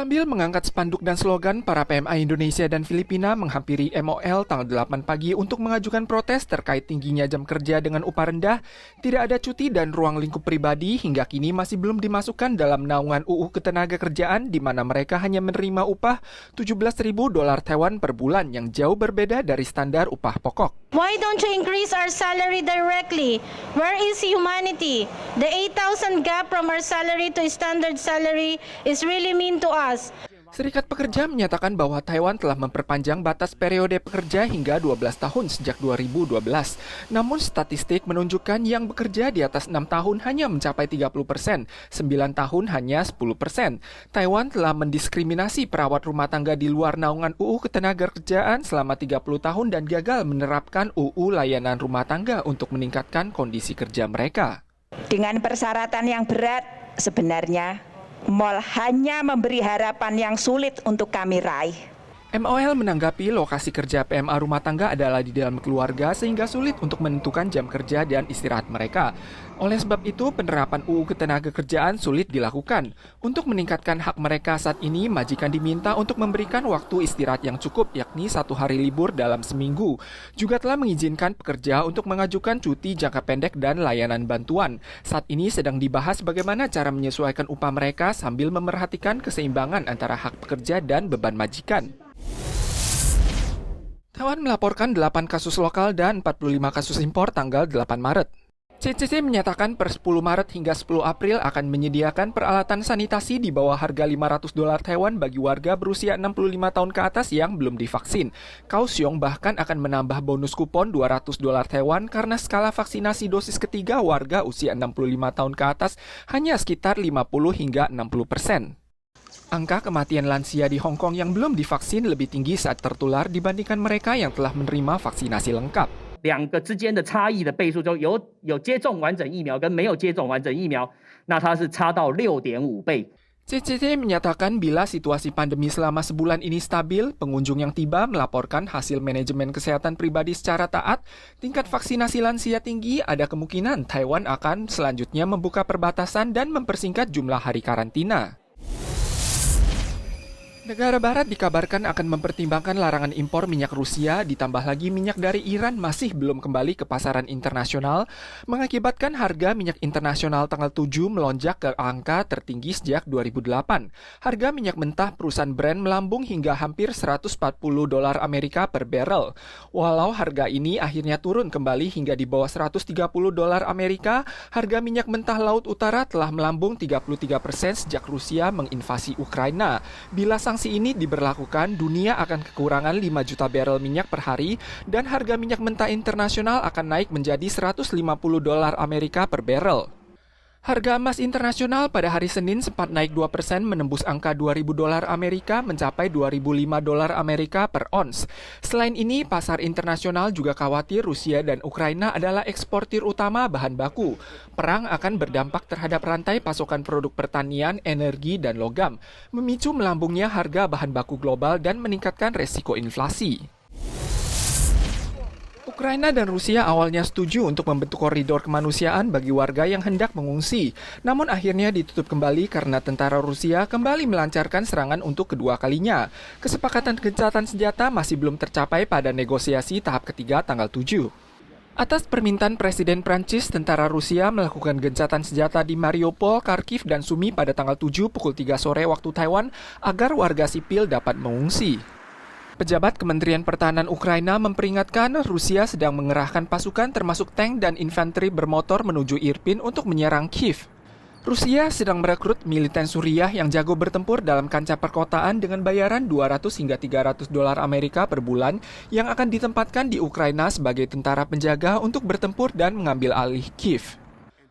Sambil mengangkat spanduk dan slogan, para PMA Indonesia dan Filipina menghampiri MOL tanggal 8 pagi untuk mengajukan protes terkait tingginya jam kerja dengan upah rendah, tidak ada cuti dan ruang lingkup pribadi hingga kini masih belum dimasukkan dalam naungan UU Ketenagakerjaan di mana mereka hanya menerima upah $17.000 Taiwan per bulan yang jauh berbeda dari standar upah pokok. Why don't you increase our salary directly? Where is humanity? The 8,000 gap from our salary to standard salary is really mean to us. Serikat Pekerja menyatakan bahwa Taiwan telah memperpanjang batas periode pekerja hingga 12 tahun sejak 2012. Namun statistik menunjukkan yang bekerja di atas 6 tahun hanya mencapai 30%, 9 tahun hanya 10%. Taiwan telah mendiskriminasi perawat rumah tangga di luar naungan UU Ketenagakerjaan selama 30 tahun dan gagal menerapkan UU Layanan Rumah Tangga untuk meningkatkan kondisi kerja mereka. Dengan persyaratan yang berat, sebenarnya MOL hanya memberi harapan yang sulit untuk kami raih. MOL menanggapi lokasi kerja PMA rumah tangga adalah di dalam keluarga sehingga sulit untuk menentukan jam kerja dan istirahat mereka. Oleh sebab itu, penerapan UU Ketenagakerjaan sulit dilakukan. Untuk meningkatkan hak mereka saat ini, majikan diminta untuk memberikan waktu istirahat yang cukup, yakni 1 hari libur dalam seminggu. Juga telah mengizinkan pekerja untuk mengajukan cuti jangka pendek dan layanan bantuan. Saat ini sedang dibahas bagaimana cara menyesuaikan upah mereka sambil memerhatikan keseimbangan antara hak pekerja dan beban majikan. Taiwan melaporkan 8 kasus lokal dan 45 kasus impor tanggal 8 Maret. CCC menyatakan per 10 Maret hingga 10 April akan menyediakan peralatan sanitasi di bawah harga $500 Taiwan bagi warga berusia 65 tahun ke atas yang belum divaksin. Kaohsiung bahkan akan menambah bonus kupon $200 Taiwan karena skala vaksinasi dosis ketiga warga usia 65 tahun ke atas hanya sekitar 50 hingga 60%. Angka kematian lansia di Hong Kong yang belum divaksin lebih tinggi saat tertular dibandingkan mereka yang telah menerima vaksinasi lengkap. 两个之间的差异的倍数就有接种完整疫苗跟没有接种完整疫苗，那它是差到6.5倍。CCC menyatakan bila situasi pandemi selama sebulan ini stabil, pengunjung yang tiba melaporkan hasil manajemen kesehatan pribadi secara taat, tingkat vaksinasi lansia tinggi, ada kemungkinan Taiwan akan selanjutnya membuka perbatasan dan mempersingkat jumlah hari karantina. Negara Barat dikabarkan akan mempertimbangkan larangan impor minyak Rusia, ditambah lagi minyak dari Iran masih belum kembali ke pasaran internasional, mengakibatkan harga minyak internasional tanggal 7 melonjak ke angka tertinggi sejak 2008. Harga minyak mentah perusahaan Brent melambung hingga hampir $140 Amerika per barrel. Walau harga ini akhirnya turun kembali hingga di bawah $130 Amerika, harga minyak mentah Laut Utara telah melambung 33% sejak Rusia menginvasi Ukraina. Bila sanksi ini diberlakukan, dunia akan kekurangan 5 juta barel minyak per hari dan harga minyak mentah internasional akan naik menjadi $150 Amerika per barel. Harga emas internasional pada hari Senin sempat naik 2% menembus angka $2.000 Amerika mencapai $2.005 Amerika per ons. Selain ini, pasar internasional juga khawatir Rusia dan Ukraina adalah eksportir utama bahan baku. Perang akan berdampak terhadap rantai pasokan produk pertanian, energi, dan logam, memicu melambungnya harga bahan baku global dan meningkatkan resiko inflasi. Ukraina dan Rusia awalnya setuju untuk membentuk koridor kemanusiaan bagi warga yang hendak mengungsi. Namun akhirnya ditutup kembali karena tentara Rusia kembali melancarkan serangan untuk kedua kalinya. Kesepakatan gencatan senjata masih belum tercapai pada negosiasi tahap ketiga tanggal 7. Atas permintaan Presiden Prancis, tentara Rusia melakukan gencatan senjata di Mariupol, Kharkiv, dan Sumi pada tanggal 7 pukul 3 sore waktu Taiwan agar warga sipil dapat mengungsi. Pejabat Kementerian Pertahanan Ukraina memperingatkan Rusia sedang mengerahkan pasukan termasuk tank dan infanteri bermotor menuju Irpin untuk menyerang Kiev. Rusia sedang merekrut militer Suriah yang jago bertempur dalam kancah perkotaan dengan bayaran $200 hingga $300 Amerika per bulan yang akan ditempatkan di Ukraina sebagai tentara penjaga untuk bertempur dan mengambil alih Kiev.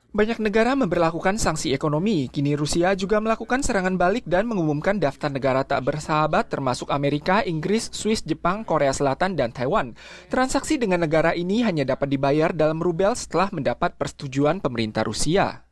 Banyak negara memberlakukan sanksi ekonomi. Kini Rusia juga melakukan serangan balik dan mengumumkan daftar negara tak bersahabat termasuk Amerika, Inggris, Swiss, Jepang, Korea Selatan, dan Taiwan. Transaksi dengan negara ini hanya dapat dibayar dalam rubel setelah mendapat persetujuan pemerintah Rusia.